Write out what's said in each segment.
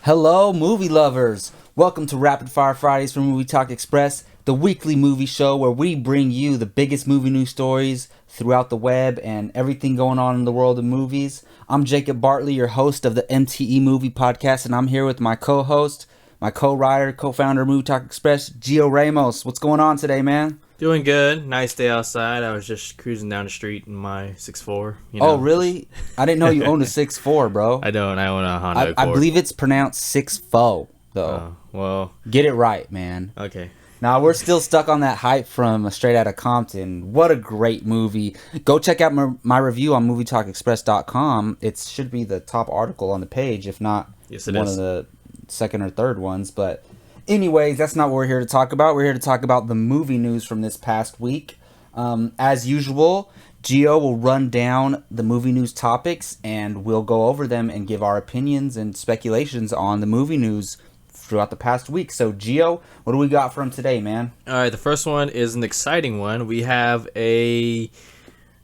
Hello, movie lovers! Welcome to Rapid Fire Fridays from Movie Talk Express, the weekly movie show where we bring you the biggest movie news stories throughout the web and everything going on in the world of movies. I'm Jacob Bartley, your host of the MTE Movie Podcast, and I'm here with my co-host, my co-writer, co-founder of Movie Talk Express, Gio Ramos. What's going on today, man? Doing good. Nice day outside. I was just cruising down the street in my 6'4". Oh, really? I didn't know you owned a 6'4", bro. I don't. I own a Honda Accord. I believe it's pronounced 6'4", though. Well. Get it right, man. Okay. Now, we're still stuck on that hype from Straight Outta Compton. What a great movie. Go check out my review on MovieTalkExpress.com. It should be the top article on the page, if not one of the second or third ones. But anyways, that's not what we're here to talk about. We're here to talk about the movie news from this past week. As usual, Gio will run down the movie news topics, and we'll go over them and give our opinions and speculations on the movie news throughout the past week. So, Gio, what do we got for him today, man? All right, the first one is an exciting one. We have a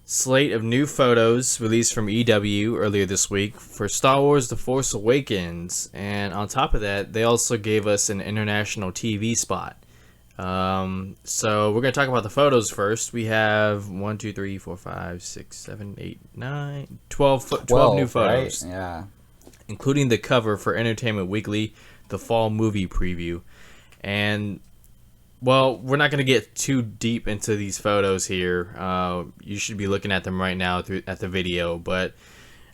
slate of new photos released from EW earlier this week for Star Wars The Force Awakens. And on top of that, they also gave us an international TV spot. So we're going to talk about the photos first. We have 12 new photos. Right? Yeah. Including the cover for Entertainment Weekly, the fall movie preview. And, well, we're not going to get too deep into these photos here. You should be looking at them right now at the video. But,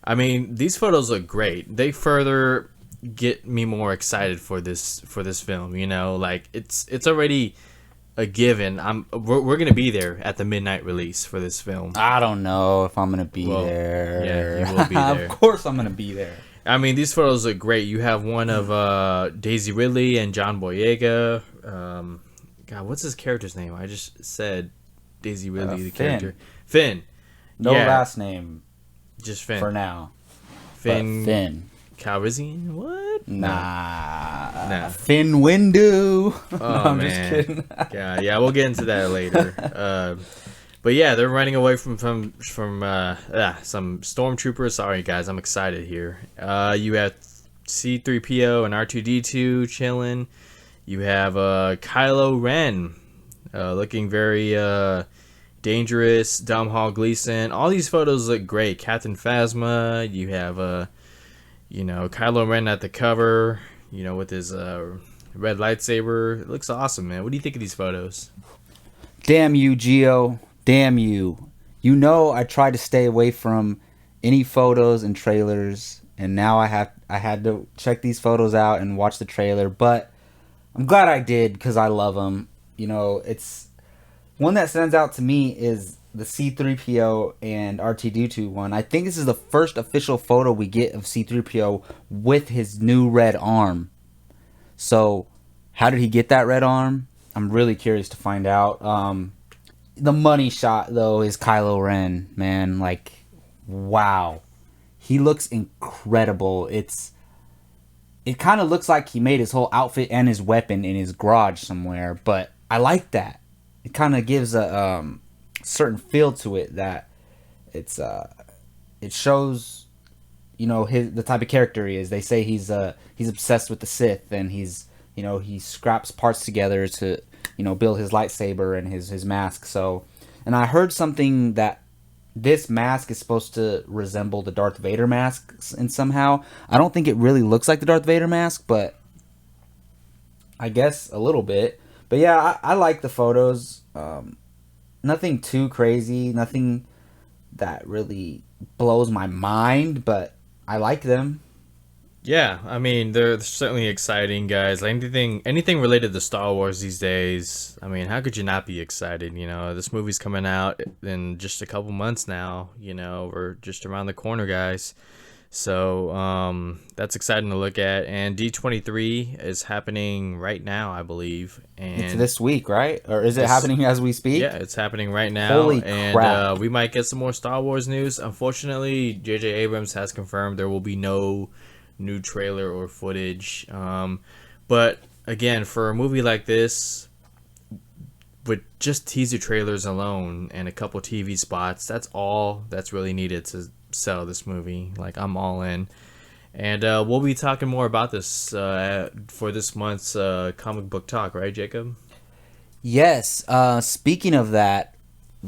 I mean, these photos look great. They further get me more excited for this film. You know, like it's already a given. We're gonna be there at the midnight release for this film. I don't know if I'm gonna be there. Yeah, you will be there. Of course, I'm gonna be there. I mean, these photos look great. You have one of Daisy Ridley and John Boyega. God, what's his character's name? I just said Daisy Ridley, the Finn. character. Finn. No last name. Just Finn. For now. Finn. Calrissian? What? Nah. Finn Windu. Oh, I'm man. just kidding. Yeah, we'll get into that later. But yeah, they're running away from some stormtroopers. Sorry, guys, I'm excited here. You have C-3PO and R2-D2 chilling. You have Kylo Ren looking very dangerous. Domhnall Gleeson. All these photos look great. Captain Phasma. You have Kylo Ren at the cover, with his red lightsaber. It looks awesome, man. What do you think of these photos? Damn you, Gio. Damn you. You know I try to stay away from any photos and trailers, and now I had to check these photos out and watch the trailer, but I'm glad I did because I love them. It's one that stands out to me is the C-3PO and R2-D2 one. I think this is the first official photo we get of C-3PO with his new red arm. So, how did he get that red arm? I'm really curious to find out. The money shot, though, is Kylo Ren, man. Like, wow. He looks incredible. It kind of looks like he made his whole outfit and his weapon in his garage somewhere, but I like that. It kind of gives a certain feel to it that it shows the type of character he is. They say he's obsessed with the Sith, and he scraps parts together to build his lightsaber and his mask. So, and I heard something that this mask is supposed to resemble the Darth Vader mask in somehow. I don't think it really looks like the Darth Vader mask, but I guess a little bit. But yeah, I like the photos. Nothing too crazy, nothing that really blows my mind, but I like them. Yeah, I mean, they're certainly exciting, guys. Anything related to Star Wars these days, I mean, how could you not be excited? This movie's coming out in just a couple months now, we're just around the corner, guys. So that's exciting to look at. And D23 is happening right now, I believe. And it's this week, right? Or is it happening as we speak? Yeah, it's happening right now. Holy crap. And we might get some more Star Wars news. Unfortunately, J.J. Abrams has confirmed there will be no new trailer or footage. But again, for a movie like this, with just teaser trailers alone and a couple TV spots, that's all that's really needed to sell this movie. Like, I'm all in. And we'll be talking more about this for this month's comic book talk, right, Jacob? Yes. Speaking of that,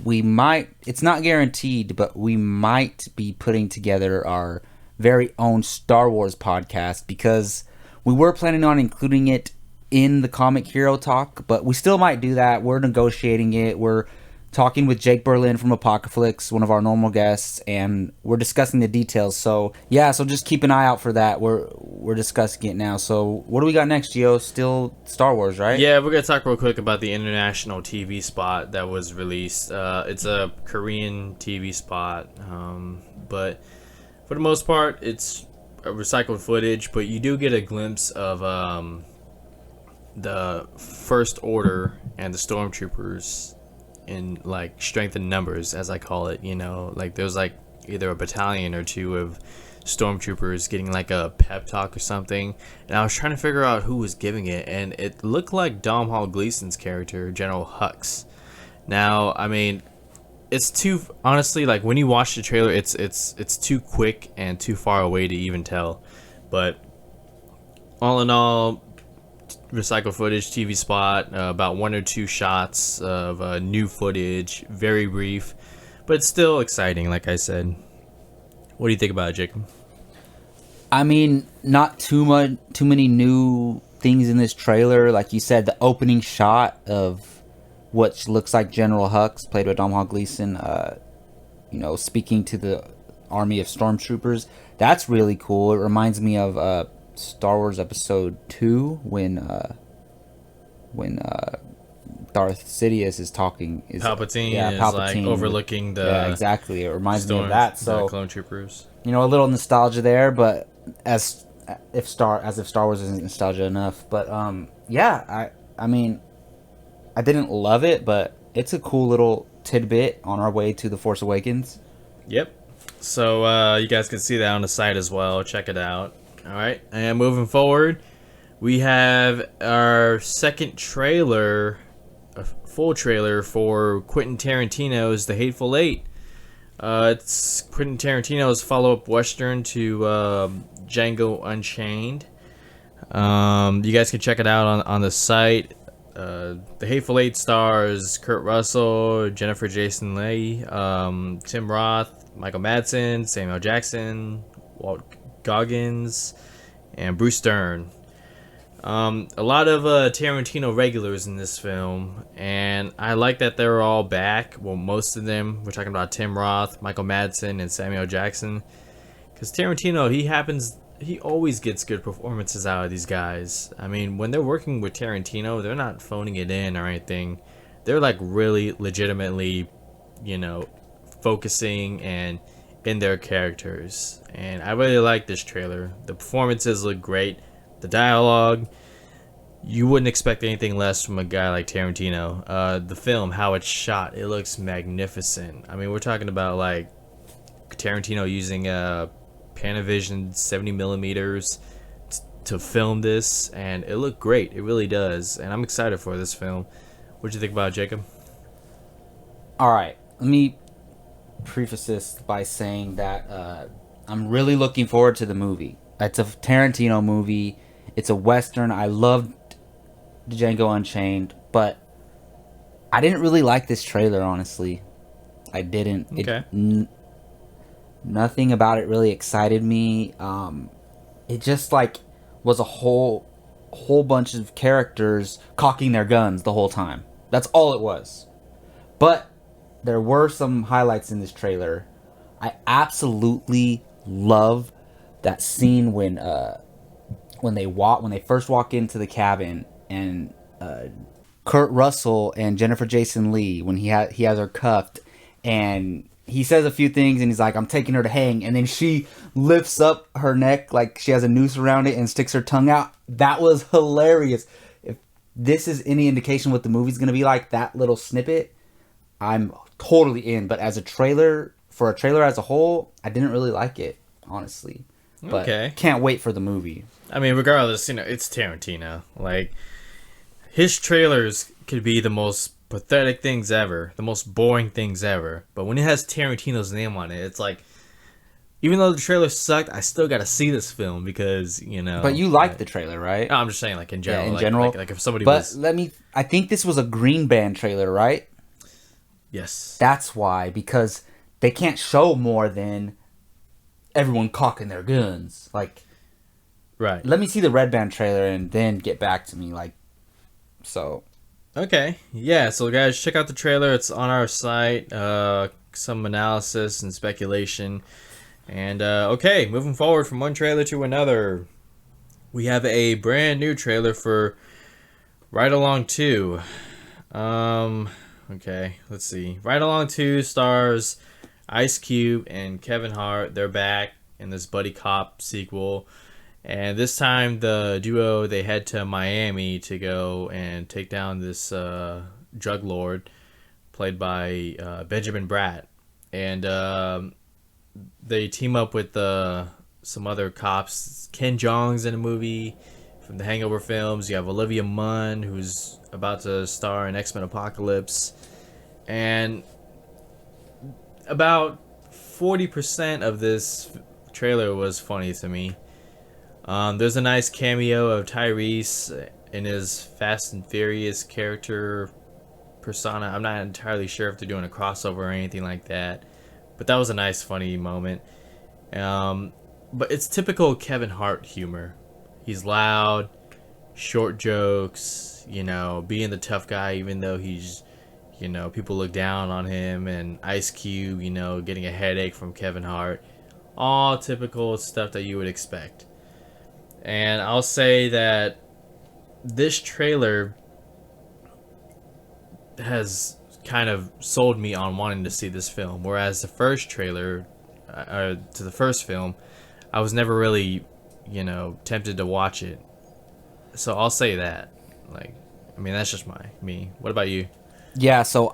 we might. It's not guaranteed, but we might be putting together our very own Star Wars podcast because we were planning on including it in the Comic Hero talk, but we still might do that. We're negotiating it. We're talking with Jake Berlin from Apocalypse, one of our normal guests, and we're discussing the details. So yeah, so just keep an eye out for that. We're discussing it now. So what do we got next, Gio? Still Star Wars, right? Yeah, we're gonna talk real quick about the international TV spot that was released. It's a Korean TV spot, but for the most part, it's recycled footage. But you do get a glimpse of the First Order and the Stormtroopers in like strength in numbers, as I call it. You know, like there's like either a battalion or two of Stormtroopers getting like a pep talk or something, and I was trying to figure out who was giving it, and it looked like Domhnall Gleeson's character, General Hux. Now, I mean, it's too honestly, like when you watch the trailer, it's too quick and too far away to even tell. But all in all, recycled footage TV spot, about one or two shots of new footage, very brief, but still exciting, like I said. What do you think about it, Jacob? I mean, not too many new things in this trailer. Like you said, the opening shot of what looks like General Hux, played by Domhnall Gleeson, speaking to the army of stormtroopers. That's really cool. It reminds me of Star Wars Episode 2 when Darth Sidious is talking. Palpatine is like overlooking the. Yeah, exactly. It reminds me of that. So clone troopers. A little nostalgia there, but as if Star Wars isn't nostalgia enough. But I mean, I didn't love it, but it's a cool little tidbit on our way to The Force Awakens. Yep. So you guys can see that on the site as well. Check it out. All right, and moving forward, we have our second trailer, a full trailer for Quentin Tarantino's The Hateful Eight. It's Quentin Tarantino's follow-up western to Django Unchained. You guys can check it out on the site. The Hateful Eight stars Kurt Russell, Jennifer Jason Leigh, Tim Roth, Michael Madsen, Samuel Jackson, Walt Goggins, and Bruce Dern. A lot of Tarantino regulars in this film, and I like that they're all back. Well, most of them. We're talking about Tim Roth, Michael Madsen, and Samuel Jackson. Because Tarantino, he always gets good performances out of these guys. I mean, when they're working with Tarantino, they're not phoning it in or anything. They're like really legitimately, focusing and in their characters. And I really like this trailer. The performances look great. The dialogue, you wouldn't expect anything less from a guy like Tarantino. The film, how it's shot, it looks magnificent. I mean, we're talking about like Tarantino using Panavision 70 millimeters to film this, and it looked great. It really does, and I'm excited for this film. What do you think about it, Jacob? All right, let me preface this by saying that I'm really looking forward to the movie. It's a Tarantino movie. It's a Western. I loved Django Unchained, but I didn't really like this trailer, honestly. I didn't. Okay. Nothing about it really excited me. It just like was a whole bunch of characters cocking their guns the whole time. That's all it was. But there were some highlights in this trailer. I absolutely love that scene when they first walk into the cabin, and Kurt Russell and Jennifer Jason Leigh, when he has her cuffed, and he says a few things, and he's like, "I'm taking her to hang," and then she lifts up her neck like she has a noose around it and sticks her tongue out. That was hilarious. If this is any indication what the movie's gonna be like, that little snippet, I'm totally in. But as a trailer as a whole, I didn't really like it, honestly. But okay. Can't wait for the movie. I mean, regardless, it's Tarantino. Like, his trailers could be the most pathetic things ever, the most boring things ever. But when it has Tarantino's name on it, it's like even though the trailer sucked, I still got to see this film because But you like the trailer, right? I'm just saying, like in Yeah, general, in general. like if somebody But was, I think this was a Green Band trailer, right? yes, That's why, because they can't show more than everyone cocking their guns. Like, right, let me see the Red Band trailer and then get back to me. Like, so. okay, yeah. So guys, check out the trailer. It's on our site. Some analysis and speculation, and okay, moving forward from one trailer to another, we have a brand new trailer for Ride Along 2. Okay, let's see. Ride Along 2 stars Ice Cube and Kevin Hart. They're back in this buddy cop sequel. And this time the duo, they head to Miami to go and take down this drug lord played by Benjamin Bratt. And they team up with some other cops. Ken Jeong's in the movie from the Hangover films. You have Olivia Munn, who's about to star in X-Men Apocalypse. And about 40% of this trailer was funny to me. There's a nice cameo of Tyrese in his Fast and Furious character persona. I'm not entirely sure if they're doing a crossover or anything like that, but that was a nice, funny moment. But it's typical Kevin Hart humor. He's loud, short jokes, being the tough guy even though he's, people look down on him, and Ice Cube, getting a headache from Kevin Hart. All typical stuff that you would expect. And I'll say that this trailer has kind of sold me on wanting to see this film, whereas the first trailer to the first film, I was never really, tempted to watch it. So I'll say that. That's just me. What about you? Yeah, so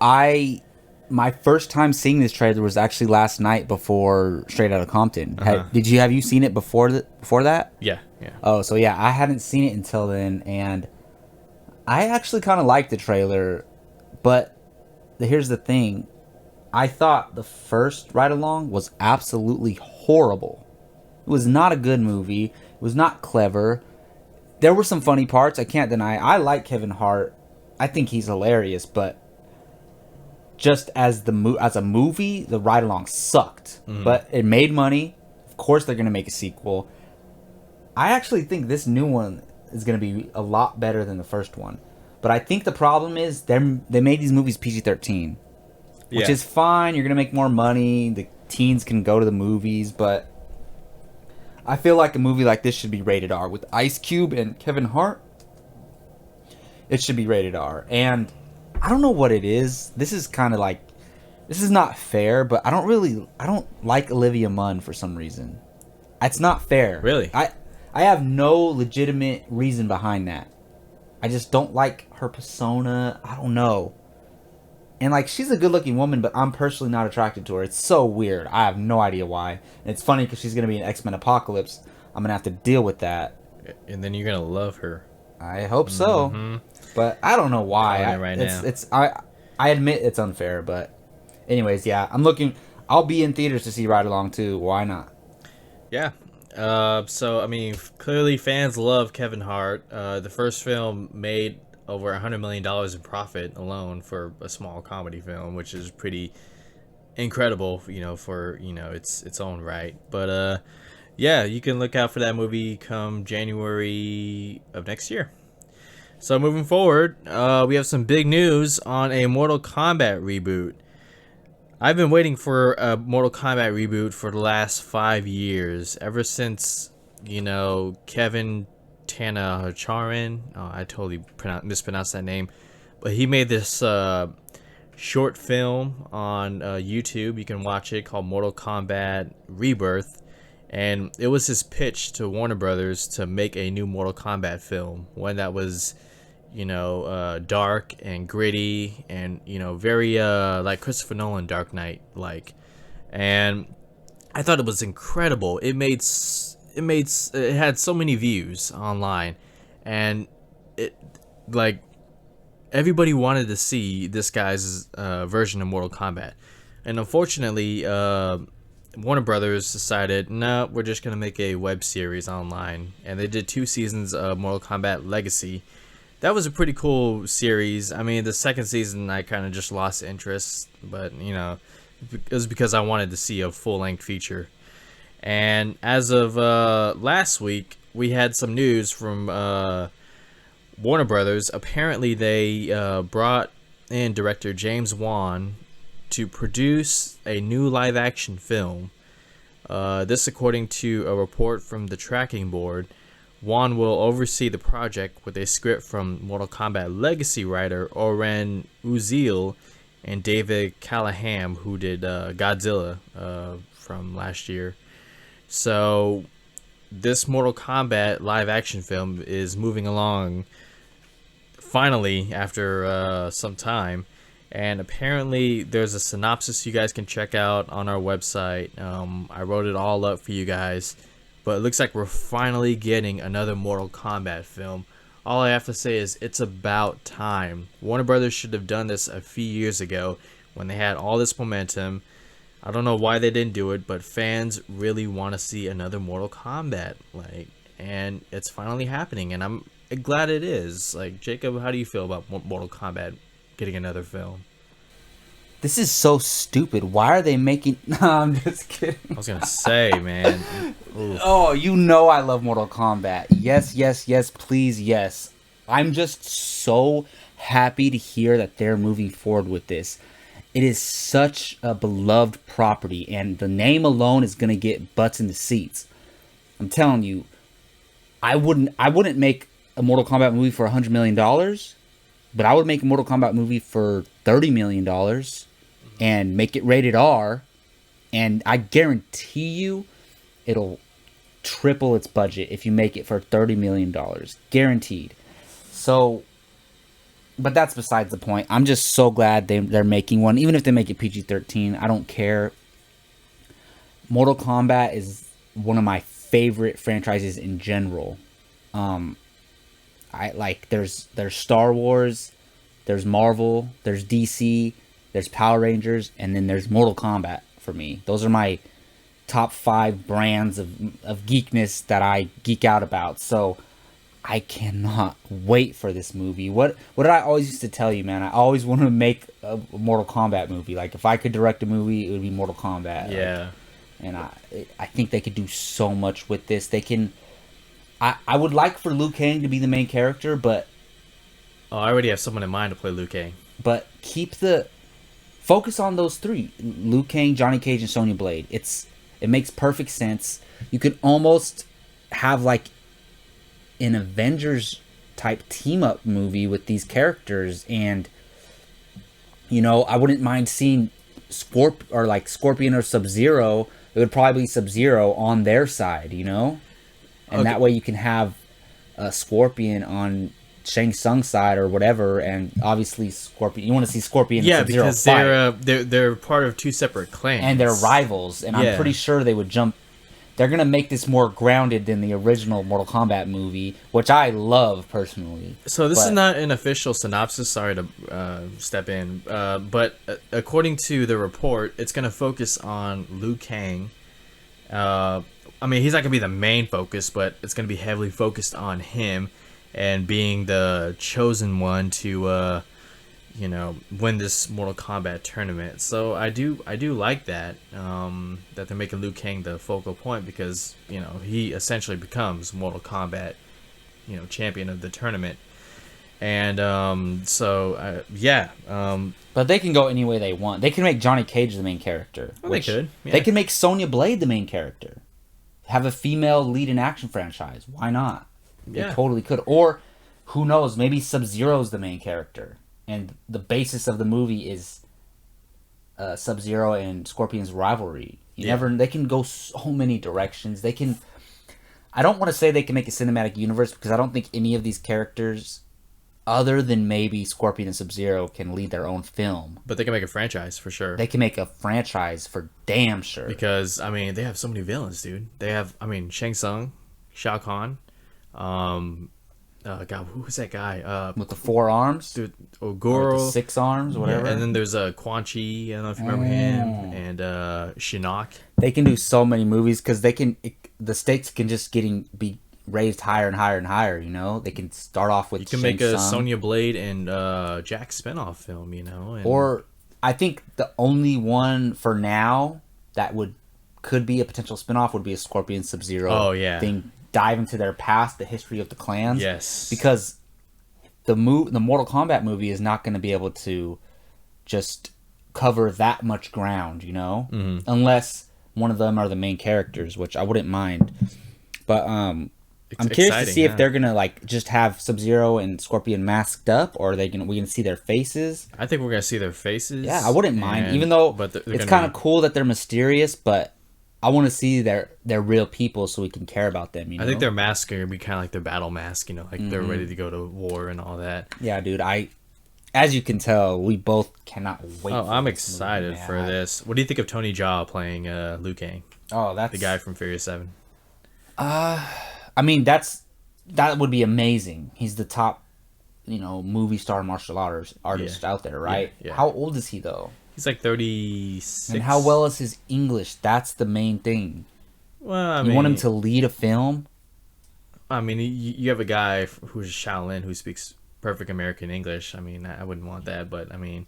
my first time seeing this trailer was actually last night before Straight Outta Compton. Uh-huh. Have you seen it before that? Yeah. Oh, so yeah, I hadn't seen it until then, and I actually kind of liked the trailer, but here's the thing. I thought the first Ride Along was absolutely horrible. It was not a good movie. It was not clever. There were some funny parts, I can't deny. I like Kevin Hart. I think he's hilarious, but just as a movie, the Ride Along sucked. Mm-hmm. But it made money. Of course they're going to make a sequel. I actually think this new one is going to be a lot better than the first one. But I think the problem is they made these movies PG-13. Which is fine. You're going to make more money. The teens can go to the movies. But I feel like a movie like this should be rated R. With Ice Cube and Kevin Hart, it should be rated R. And I don't know what it is. This is kind of like... This is not fair, but I don't like Olivia Munn for some reason. It's not fair. Really? I have no legitimate reason behind that. I just don't like her persona. I don't know. And she's a good-looking woman, but I'm personally not attracted to her. It's so weird. I have no idea why. And it's funny because she's going to be in X-Men Apocalypse. I'm going to have to deal with that. And then you're going to love her. I hope so. Mm-hmm. But I don't know why. I admit it's unfair, but anyways, yeah. I'll be in theaters to see Ride Along 2. Why not? Yeah. Clearly fans love Kevin Hart. The first film made over $100 million in profit alone for a small comedy film, which is pretty incredible, for its own right. But yeah, you can look out for that movie come January of next year. So moving forward, we have some big news on a Mortal Kombat reboot. I've been waiting for a Mortal Kombat reboot for the last 5 years, ever since, Kevin Tanahacharan. Oh, I totally mispronounced that name. But he made this short film on YouTube. You can watch it, called Mortal Kombat Rebirth. And it was his pitch to Warner Brothers to make a new Mortal Kombat film. One that was, dark and gritty and, very like Christopher Nolan Dark Knight like. And I thought it was incredible. It had so many views online, and everybody wanted to see this guy's version of Mortal Kombat. And unfortunately, Warner Brothers decided, no, we're just gonna make a web series online, and they did 2 seasons of Mortal Kombat Legacy. That was a pretty cool series. I mean, the second season I kind of just lost interest, but you know, it was because I wanted to see a full-length feature. And as of last week, we had some news from Warner Brothers. Apparently, they brought in director James Wan to produce a new live-action film. This, according to a report from the tracking board. Wan will oversee the project with a script from Mortal Kombat Legacy writer Oren Uziel and David Callahan, who did Godzilla from last year. So this Mortal Kombat live action film is moving along finally after some time. And apparently there's a synopsis you guys can check out on our website. I wrote it all up for you guys. But it looks like we're finally getting another Mortal Kombat film. All I have to say is it's about time. Warner Brothers should have done this a few years ago when they had all this momentum. I don't know why they didn't do it, but fans really want to see another Mortal Kombat. And it's finally happening, and I'm glad it is. Jacob, how do you feel about Mortal Kombat getting another film? This is so stupid. Why are they making... No, I'm just kidding. I was going to say, man. Oof. Oh, you know I love Mortal Kombat. Yes, yes, yes, please, yes. I'm just so happy to hear that they're moving forward with this. It is such a beloved property, and the name alone is going to get butts in the seats. I'm telling you, I wouldn't make a Mortal Kombat movie for $100 million, but I would make a Mortal Kombat movie for $30 million and make it rated R, and I guarantee you it'll triple its budget if you make it for $30 million. Guaranteed. So, but that's besides the point. I'm just so glad they're making one. Even if they make it PG-13, I don't care. Mortal Kombat is one of my favorite franchises in general. There's Star Wars, there's Marvel, there's DC, there's Power Rangers, and then there's Mortal Kombat for me. Those are my top 5 brands of geekness that I geek out about. So I cannot wait for this movie. What did I always used to tell you, man? I always wanted to make a Mortal Kombat movie. If I could direct a movie, it would be Mortal Kombat. Yeah. And I think they could do so much with this. They can... I would like for Liu Kang to be the main character, but... Oh, I already have someone in mind to play Liu Kang. But keep the... Focus on those 3. Liu Kang, Johnny Cage, and Sonya Blade. It makes perfect sense. You could almost have an Avengers type team up movie with these characters, and I wouldn't mind seeing Scorpion or Sub-Zero. It would probably be Sub-Zero on their side, And okay. That way you can have Scorpion on Shang Tsung's side or whatever, and obviously Scorpion. You want to see Scorpion and Sub-Zero because they're part of 2 separate clans, and they're rivals. And I'm pretty sure they would jump. They're gonna make this more grounded than the original Mortal Kombat movie, which I love personally. So this is not an official synopsis. Sorry to step in, but according to the report, it's gonna focus on Liu Kang. I mean, he's not gonna be the main focus, but it's gonna be heavily focused on him. And being the chosen one to, win this Mortal Kombat tournament. So I do like that, that they're making Liu Kang the focal point because, he essentially becomes Mortal Kombat, champion of the tournament. And but they can go any way they want. They can make Johnny Cage the main character. Well, they could. Yeah. They can make Sonya Blade the main character. Have a female lead in action franchise. Why not? Yeah. They totally could. Or, who knows, maybe Sub-Zero's the main character. And the basis of the movie is Sub-Zero and Scorpion's rivalry. They can go so many directions. They can... I don't want to say they can make a cinematic universe because I don't think any of these characters, other than maybe Scorpion and Sub-Zero, can lead their own film. But they can make a franchise for sure. They can make a franchise for damn sure. Because, they have so many villains, dude. They have, Shang Tsung, Shao Kahn, God, who was that guy? with the 4 arms Dude, or with Ogoro. the 6 arms, whatever. Yeah, and then there's Quan Chi. I don't know if you remember him, and Shinnok. They can do so many movies because the stakes can just be raised higher and higher and higher. You know, they can start off with You can make a Sonya Blade and Jack spinoff film. You know, and or I think the only one for now that could be a potential spinoff would be a Scorpion Sub-Zero. Oh, yeah. thing. Dive into their past, the history of the clans. Yes, because the Mortal Kombat movie is not going to be able to just cover that much ground, you know, unless one of them are the main characters, which I wouldn't mind. But I'm curious to see if they're gonna like just have Sub-Zero and Scorpion masked up, or are we gonna see their faces? I think we're gonna see their faces. Yeah, I wouldn't mind, even though it's kind of cool that they're mysterious, but I want to see their real people so we can care about them. You know? I think their mask are gonna be kind of like their battle mask. You know, like they're ready to go to war and all that. Yeah, dude. As you can tell, we both cannot wait. Oh, I'm excited for this. What do you think of Tony Jaa playing Liu Kang? Oh, that's the guy from Furious 7. I mean, that would be amazing. He's the top, movie star martial artist out there, right? Yeah. How old is he though? He's like 36. And how well is his English? That's the main thing. Well, you want him to lead a film? I mean, you have a guy who's Shaolin who speaks perfect American English. I mean, I wouldn't want that, but I mean,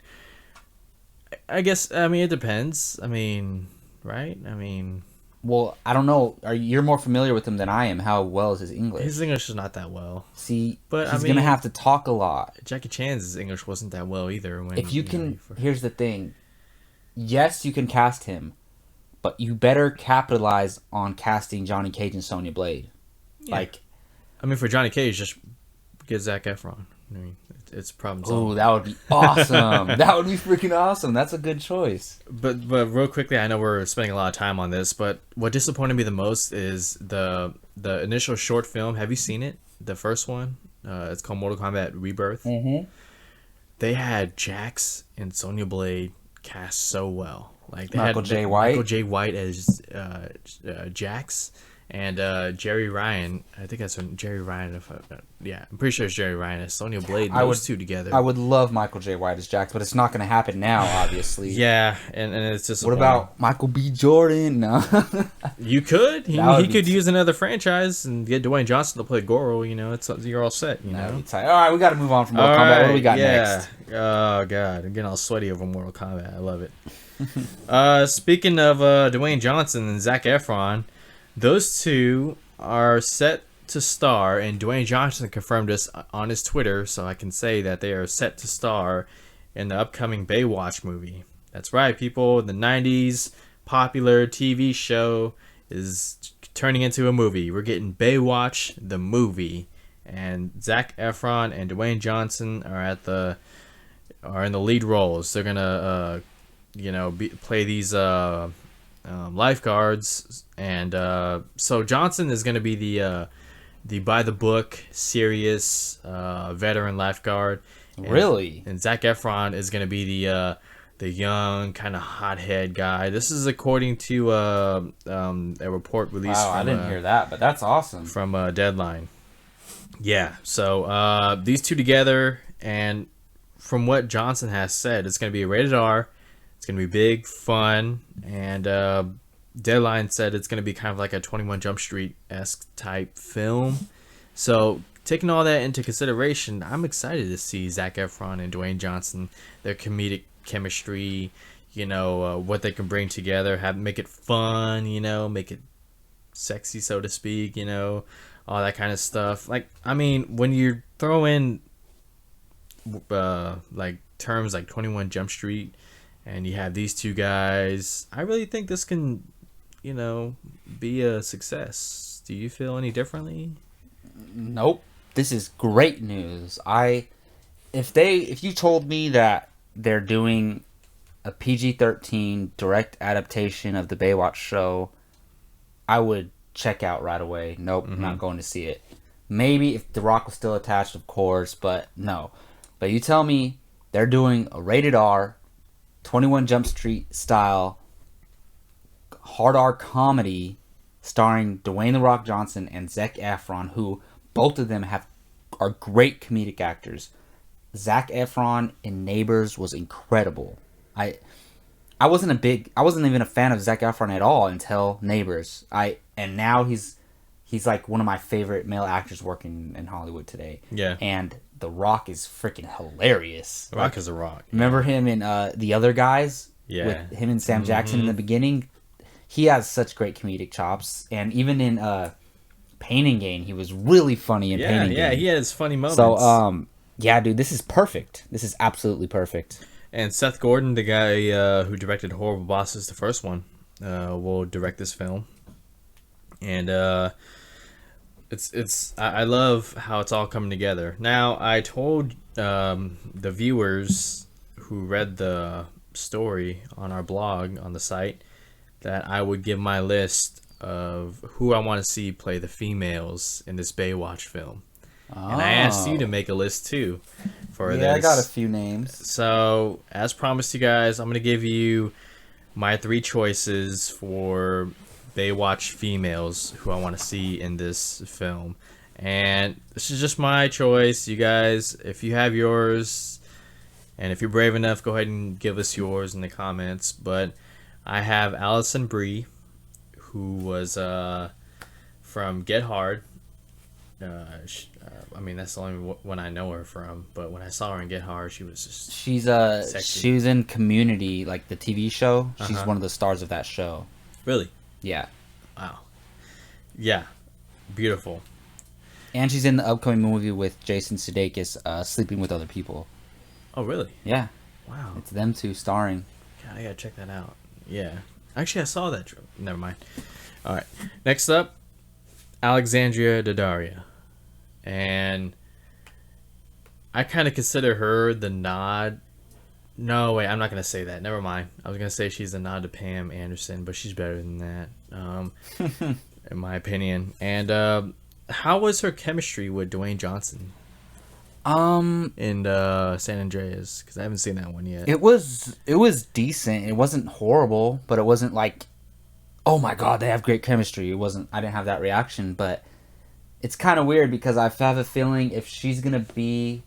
I guess it depends. I mean, right? I mean, well, I don't know. You're more familiar with him than I am. How well is his English? His English is not that well. See, but he's gonna have to talk a lot. Jackie Chan's English wasn't that well either. If you can, here's the thing. Yes, you can cast him, but you better capitalize on casting Johnny Cage and Sonya Blade. Yeah. For Johnny Cage, just get Zac Efron. I mean, it's problem solved. Oh, that would be awesome. That would be freaking awesome. That's a good choice. But real quickly, I know we're spending a lot of time on this, but what disappointed me the most is the initial short film. Have you seen it? The first one? It's called Mortal Kombat Rebirth. Mm-hmm. They had Jax and Sonya Blade cast so well. Like they Michael had J. White. Michael J. White as Jax. And Jerry Ryan, I think that's Jerry Ryan. I'm pretty sure it's Jerry Ryan as Sonya Blade. Those two together. I would love Michael J. White as Jax, but it's not going to happen now, obviously. Yeah, and it's just. What about Michael B. Jordan? No. You could. He could use another franchise and get Dwayne Johnson to play Goro. You know, you're all set. You know. All right, we got to move on from Mortal Kombat. What do we got next? Oh God, I'm getting all sweaty over Mortal Kombat. I love it. Speaking of Dwayne Johnson and Zac Efron. Those two are set to star, and Dwayne Johnson confirmed this on his Twitter, so I can say that they are set to star in the upcoming Baywatch movie. That's right, people. The 90s popular TV show is turning into a movie. We're getting Baywatch, the movie, and Zac Efron and Dwayne Johnson are in the lead roles. They're gonna, play these lifeguards, and so Johnson is going to be the by the book serious veteran lifeguard. Really? And Zac Efron is going to be the young kind of hothead guy. This is according to a report released. Wow, I didn't hear that, but that's awesome. From Deadline. Yeah. So these two together, and from what Johnson has said, it's going to be a rated R. It's going to be big, fun, and Deadline said it's going to be kind of like a 21 Jump Street-esque type film. So, taking all that into consideration, I'm excited to see Zac Efron and Dwayne Johnson, their comedic chemistry, what they can bring together, make it fun, make it sexy, so to speak, all that kind of stuff. When you throw in terms like 21 Jump Street, and you have these two guys, I really think this can, be a success. Do you feel any differently? Nope. This is great news. If you told me that they're doing a PG-13 direct adaptation of the Baywatch show, I would check out right away. Nope, I'm not going to see it. Maybe if The Rock was still attached, of course, but no. But you tell me they're doing a rated R 21 Jump Street style hard R comedy starring Dwayne The Rock Johnson and Zac Efron, who both of them are are great comedic actors. Zac Efron in Neighbors was incredible. I wasn't even a fan of Zac Efron at all until Neighbors. And now he's like one of my favorite male actors working in Hollywood today. Yeah. And The Rock is freaking hilarious. The Rock is a rock. Remember him in The Other Guys? Yeah. With him and Sam Jackson in the beginning? He has such great comedic chops. And even in Pain and Gain, he was really funny in Pain and Gain. Yeah, he had his funny moments. So, yeah, dude, this is perfect. This is absolutely perfect. And Seth Gordon, the guy who directed Horrible Bosses, the first one, will direct this film. And I love how it's all coming together. Now, I told the viewers who read the story on our blog on the site that I would give my list of who I want to see play the females in this Baywatch film. Oh. And I asked you to make a list too for this. Yeah, I got a few names. So, as promised you guys, I'm going to give you my 3 choices for Baywatch females who I want to see in this film. And this is just my choice. You guys, if you have yours, and if you're brave enough, go ahead and give us yours in the comments. But I have Alison Brie, who was from Get Hard. I mean, that's the only one I know her from. But when I saw her in Get Hard, she was just sexy. She was in Community, like the TV show. She's one of the stars of that show. Really? Yeah. Wow. Yeah. Beautiful. And she's in the upcoming movie with Jason Sudeikis, Sleeping with Other People. Oh, really? Yeah. Wow. It's them two starring. God, I gotta check that out. Yeah. Actually, I saw that. Never mind. All right. Next up, Alexandria Daddario. And I kind of consider her the nod. No, wait, I'm not going to say that. Never mind. I was going to say she's the nod to Pam Anderson, but she's better than that, in my opinion. And how was her chemistry with Dwayne Johnson? In San Andreas, because I haven't seen that one yet. It was decent. It wasn't horrible, but it wasn't like, oh my god, they have great chemistry. It wasn't. I didn't have that reaction, but it's kind of weird because I have a feeling if she's gonna be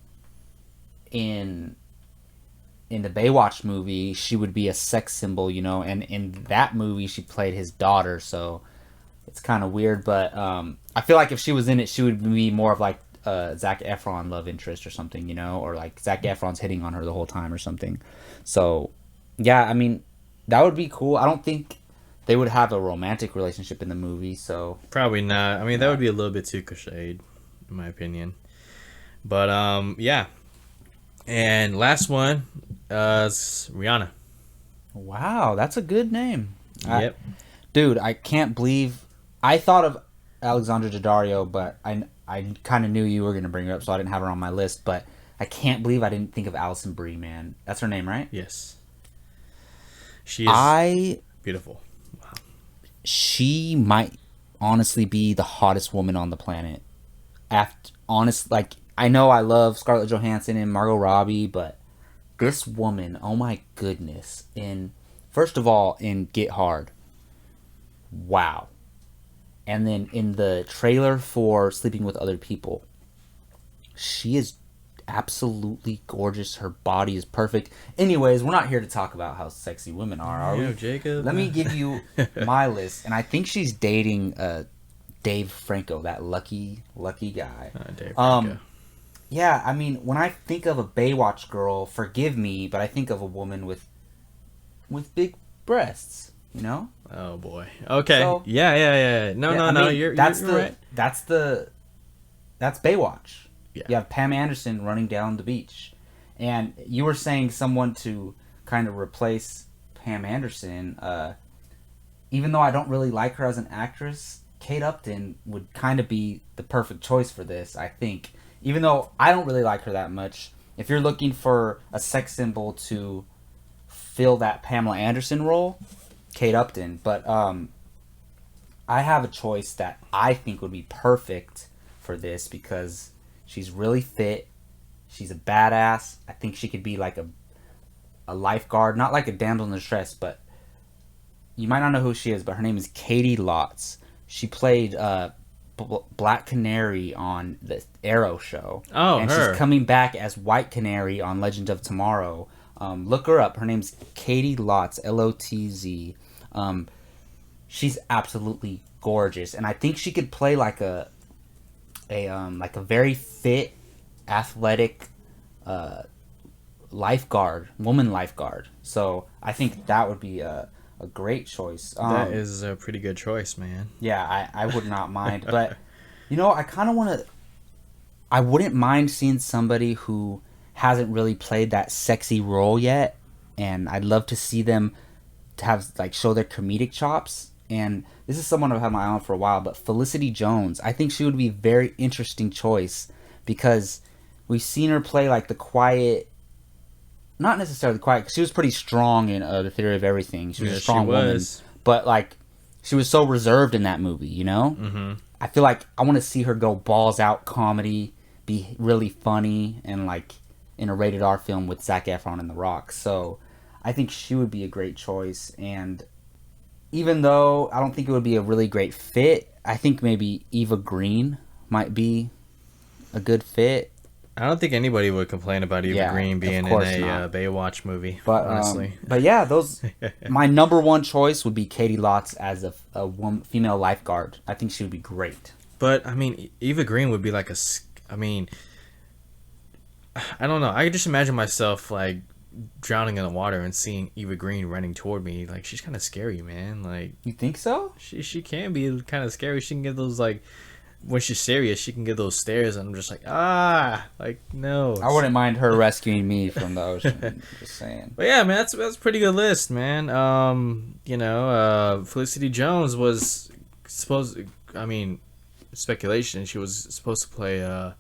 in the Baywatch movie, she would be a sex symbol, you know. And in that movie, she played his daughter, so it's kind of weird. But I feel like if she was in it, she would be more of like Zac Efron love interest or something, you know, or like Zac Efron's hitting on her the whole time or something. So yeah, I mean, that would be cool. I don't think they would have a romantic relationship in the movie, so probably not. I mean, that would be a little bit too cliched, in my opinion. But yeah. And last one is Rihanna. Wow, that's a good name. Yep. Dude, I can't believe I thought of Alexandra Daddario, but I kind of knew you were going to bring her up, so I didn't have her on my list. But I can't believe I didn't think of Alison Brie, man. That's her name, right? Yes. She is beautiful. Wow. She might honestly be the hottest woman on the planet. Like, I know I love Scarlett Johansson and Margot Robbie, but this woman, oh my goodness. First of all, in Get Hard. Wow. And then in the trailer for Sleeping with Other People, she is absolutely gorgeous. Her body is perfect. Anyways, we're not here to talk about how sexy women are we? Jacob. Let me give you my list. And I think she's dating Dave Franco, that lucky guy. Dave Franco. Yeah, I mean, when I think of a Baywatch girl, forgive me, but I think of a woman with big breasts, you know? Oh boy. Okay. So, yeah. No. You're right. That's Baywatch. Yeah. You have Pam Anderson running down the beach, and you were saying someone to kind of replace Pam Anderson. Even though I don't really like her as an actress, Kate Upton would kind of be the perfect choice for this, I think. Even though I don't really like her that much, if you're looking for a sex symbol to fill that Pamela Anderson role, Kate Upton. But I have a choice that I think would be perfect for this because she's really fit. She's a badass. I think she could be like a lifeguard, not like a damsel in distress, but you might not know who she is, but her name is Katie Lotz. She played Black Canary on the Arrow show. Oh, and her. she's coming back as White Canary on Legend of Tomorrow. Look her up. Her name's Katie Lotz, Lotz. She's absolutely gorgeous, and I think she could play like a very fit, athletic woman lifeguard. So I think that would be a great choice. That is a pretty good choice, man. Yeah, I would not mind. But, I kind of want to... I wouldn't mind seeing somebody who hasn't really played that sexy role yet. And I'd love to see them to have, show their comedic chops. And this is someone I've had my eye on for a while. But Felicity Jones, I think she would be a very interesting choice. Because we've seen her play, the quiet... Not necessarily quiet, because she was pretty strong in The Theory of Everything. She was a strong woman. But, she was so reserved in that movie, Mm-hmm. I feel like I want to see her go balls out comedy, be really funny, and, in a rated R film with Zac Efron and The Rock. So, I think she would be a great choice. And even though I don't think it would be a really great fit, I think maybe Eva Green might be a good fit. I don't think anybody would complain about Eva Green being in a Baywatch movie, honestly. But yeah, my number one choice would be Katie Lotz as a female lifeguard. I think she would be great. But, Eva Green would be I don't know. I could just imagine myself, drowning in the water and seeing Eva Green running toward me. She's kind of scary, man. You think so? She can be kind of scary. She can get those, when she's serious, she can get those stares, and I'm just no. I wouldn't mind her rescuing me from the ocean. Just saying. But yeah, man, that's a pretty good list, man. Felicity Jones was supposed. Speculation. She was supposed to play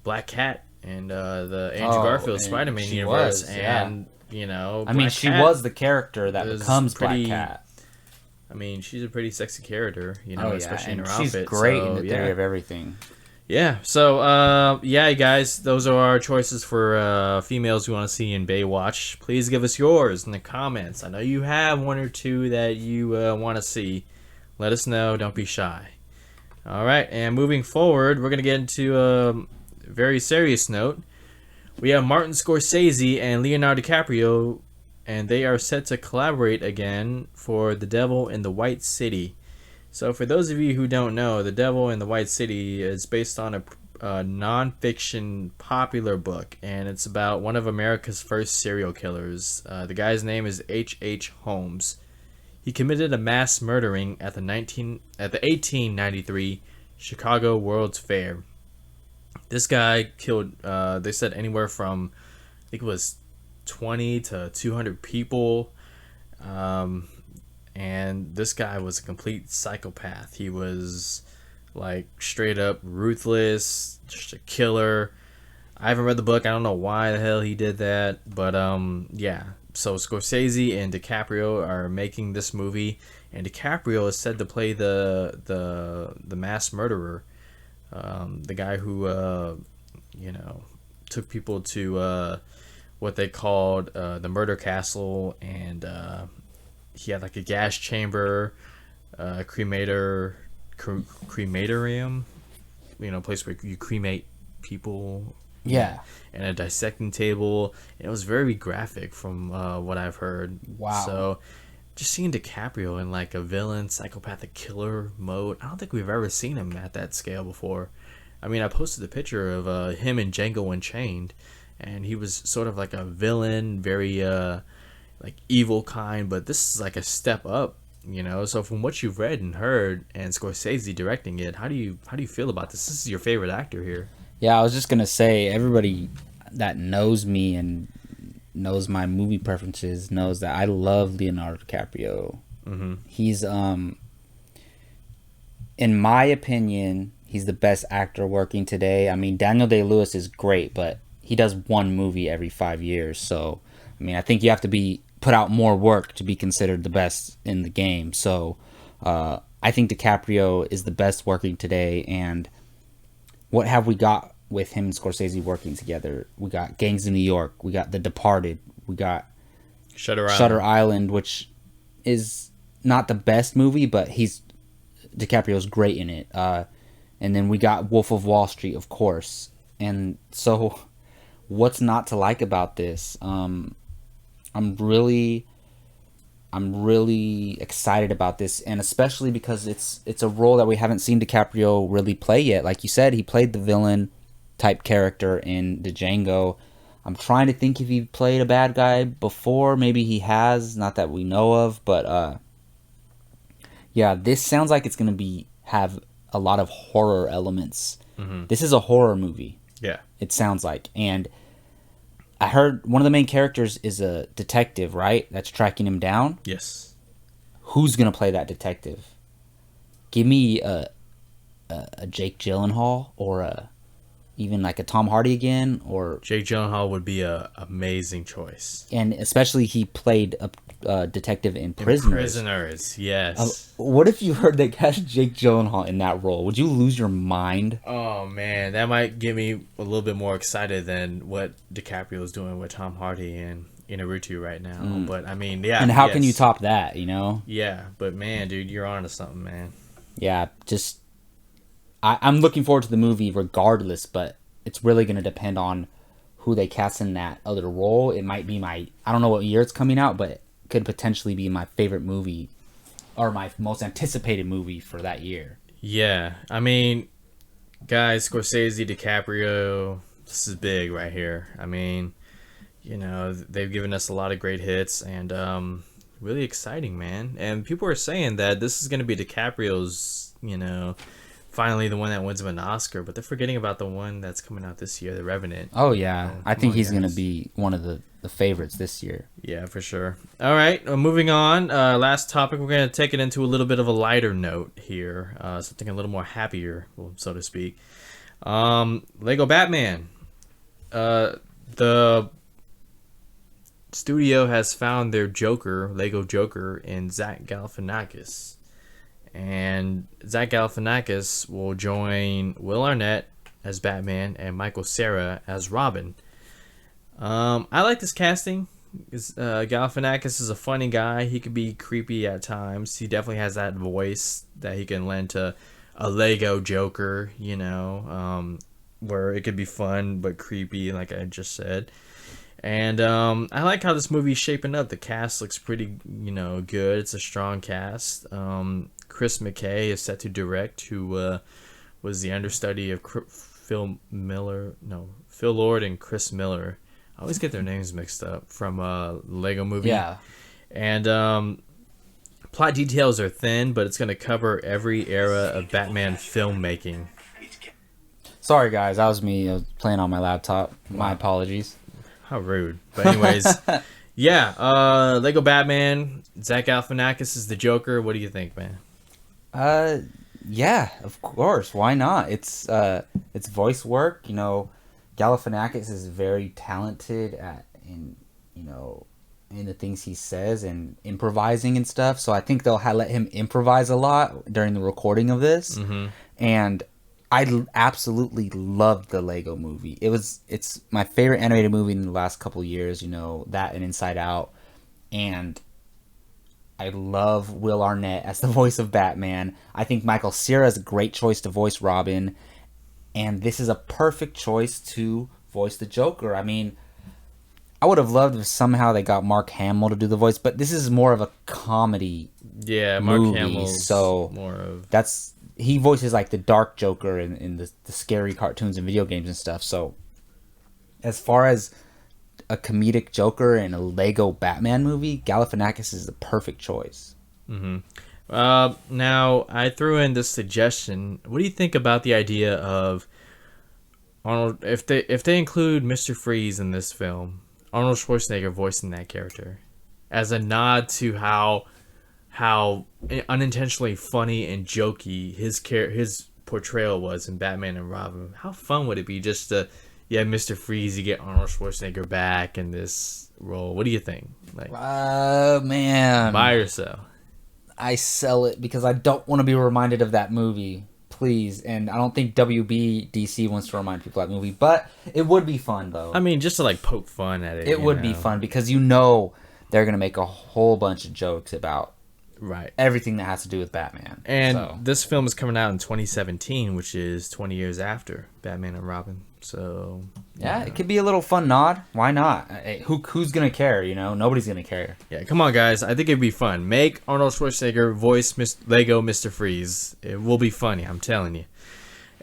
Black Cat in the Andrew Garfield Spider-Man universe, and Black she Cat was the character that becomes Black Cat. She's a pretty sexy character, especially in her outfit. She's great in The Theory of Everything. Yeah, so, you guys, those are our choices for females we want to see in Baywatch. Please give us yours in the comments. I know you have one or two that you want to see. Let us know. Don't be shy. All right, and moving forward, we're going to get into a very serious note. We have Martin Scorsese and Leonardo DiCaprio, and they are set to collaborate again for The Devil in the White City. So for those of you who don't know, The Devil in the White City is based on a non-fiction popular book, and it's about one of America's first serial killers. The guy's name is H.H. Holmes. He committed a mass murdering at the 1893 Chicago World's Fair. This guy killed, they said, anywhere from, I think it was 20 to 200 people, and this guy was a complete psychopath. He was straight up ruthless, just a killer. I haven't read the book. I don't know why the hell he did that, but yeah. So Scorsese and DiCaprio are making this movie, and DiCaprio is said to play the mass murderer, the guy who took people to what they called the murder castle, and he had a gas chamber, crematorium, place where you cremate people. Yeah. And a dissecting table. It was very graphic from what I've heard. Wow. So just seeing DiCaprio in a villain, psychopathic killer mode, I don't think we've ever seen him at that scale before. I posted a picture of him in Django Unchained, and he was sort of a villain, very evil kind, but this is a step up, So from what you've read and heard, and Scorsese directing it, how do you feel about this? This is your favorite actor here. Yeah, I was just gonna say, everybody that knows me and knows my movie preferences knows that I love Leonardo DiCaprio. Mm-hmm. He's in my opinion, he's the best actor working today. Daniel Day-Lewis is great, but he does one movie every 5 years. So, I think you have to put out more work to be considered the best in the game. So, I think DiCaprio is the best working today. And what have we got with him and Scorsese working together? We got Gangs of New York. We got The Departed. We got Shutter Island, which is not the best movie, but DiCaprio's great in it. And then we got Wolf of Wall Street, of course. And so, what's not to like about this? I'm really excited about this, and especially because it's a role that we haven't seen DiCaprio really play yet. Like you said, he played the villain type character in the Django. I'm trying to think if he played a bad guy before. Maybe he has, not that we know of. But yeah, this sounds like it's gonna have a lot of horror elements. Mm-hmm. This is a horror movie. Yeah, it sounds like. And I heard one of the main characters is a detective, right? That's tracking him down. Yes. Who's gonna play that detective? Give me a Jake Gyllenhaal, or even like a Tom Hardy again, or Jake Gyllenhaal would be a amazing choice. And especially he played a detective in Prisoners. Prisoners, yes. What if you heard they cast Jake Gyllenhaal in that role? Would you lose your mind? Oh man, that might get me a little bit more excited than what DiCaprio is doing with Tom Hardy and Inarritu right now. But I mean, yeah. And how can you top that? You know? Yeah, but man, dude, you're on to something, man. Yeah, just I'm looking forward to the movie regardless, but it's really going to depend on who they cast in that other role. It might be I don't know what year it's coming out, but it could potentially be my favorite movie or my most anticipated movie for that year. Yeah, I mean, guys, Scorsese, DiCaprio, this is big right here. I mean, you know, they've given us a lot of great hits and really exciting, man. And people are saying that this is going to be DiCaprio's, you know, finally the one that wins him an Oscar, but they're forgetting about the one that's coming out this year, The Revenant. Oh yeah, I think he's going to be one of the favorites this year. Yeah, for sure. All right, moving on. Last topic, we're going to take it into a little bit of a lighter note here, something a little more happier, so to speak. Lego Batman. The studio has found their Joker, Lego Joker, in Zack Galifianakis. And Zack Galifianakis will join Will Arnett as Batman and Michael Cera as Robin. I like this casting. Galifianakis is a funny guy. He could be creepy at times. He definitely has that voice that he can lend to a Lego Joker, you know, where it could be fun but creepy, like I just said. And I like how this movie's shaping up. The cast looks pretty, you know, good. It's a strong cast. Chris McKay is set to direct, who was the understudy of Phil Lord and Chris Miller. I always get their names mixed up from Lego Movie. Yeah. And plot details are thin, but it's going to cover every era of Batman filmmaking. Sorry, guys. That was me. I was playing on my laptop. My apologies. How rude. But anyways, yeah. Lego Batman. Zack Galifianakis is the Joker. What do you think, man? Yeah, of course. Why not? It's voice work. You know, Galifianakis is very talented in the things he says and improvising and stuff. So I think they'll let him improvise a lot during the recording of this. Mm-hmm. And I absolutely loved the Lego Movie. It's my favorite animated movie in the last couple of years. You know, that and Inside Out. And I love Will Arnett as the voice of Batman. I think Michael Cera is a great choice to voice Robin. And this is a perfect choice to voice the Joker. I mean, I would have loved if somehow they got Mark Hamill to do the voice, but this is more of a comedy Mark Hamill's so more of... he voices like the dark Joker in the scary cartoons and video games and stuff. So as far as a comedic Joker in a Lego Batman movie, Galifianakis is the perfect choice. Mm-hmm. Now, I threw in this suggestion. What do you think about the idea of Arnold, if they include Mr. Freeze in this film, Arnold Schwarzenegger voicing that character as a nod to how unintentionally funny and jokey his portrayal was in Batman and Robin? How fun would it be just to, Mr. Freeze, you get Arnold Schwarzenegger back in this role? What do you think? Like, man, buy or sell? I sell it because I don't want to be reminded of that movie, please. And I don't think WBDC wants to remind people of that movie, but it would be fun though. I mean, just to like poke fun at it. It would be fun because they're gonna make a whole bunch of jokes about Right. everything that has to do with Batman. And So, this film is coming out in 2017, which is 20 years after Batman and Robin. So yeah, it could be a little fun nod. Why not? Hey, who's gonna care? Nobody's gonna care. yeah, come on, guys. I think it'd be fun. Make Arnold Schwarzenegger voice Lego Mr. Freeze. It will be funny, I'm telling you.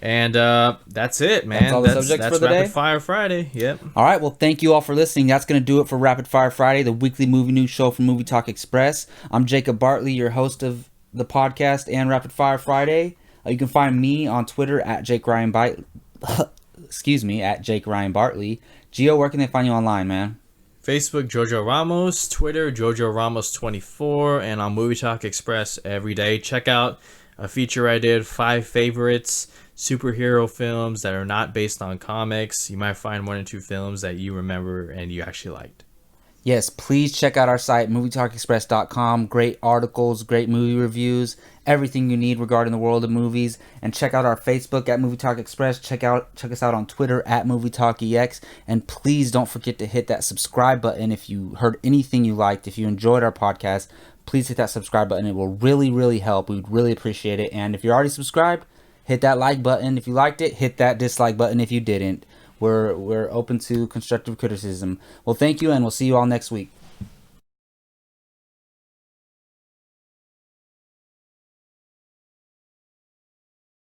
And that's it, man. That's all the subjects for the Rapid day? Fire Friday. Yep. All right, well, thank you all for listening. That's going to do it for Rapid Fire Friday, the weekly movie news show from Movie Talk Express. I'm Jacob Bartley, your host of the podcast and Rapid Fire Friday. You can find me on Twitter at Jake Ryan at Jake Ryan Bartley. Gio, where can they find you online, man? Facebook, Jojo Ramos. Twitter, Jojo Ramos24. And on Movie Talk Express every day. Check out a feature I did, 5 favorites superhero films that are not based on comics. You might find 1 or 2 films that you remember and you actually liked. Yes, please check out our site, movietalkexpress.com. Great articles, great movie reviews, everything you need regarding the world of movies. And check out our Facebook at Movie Talk Express. Check us out on Twitter at Movie Talk EX. And please don't forget to hit that subscribe button if you heard anything you liked. If you enjoyed our podcast, please hit that subscribe button. It will really, really help. We'd really appreciate it. And if you're already subscribed, hit that like button if you liked it. Hit that dislike button if you didn't. We're open to constructive criticism. Well, thank you, and we'll see you all next week.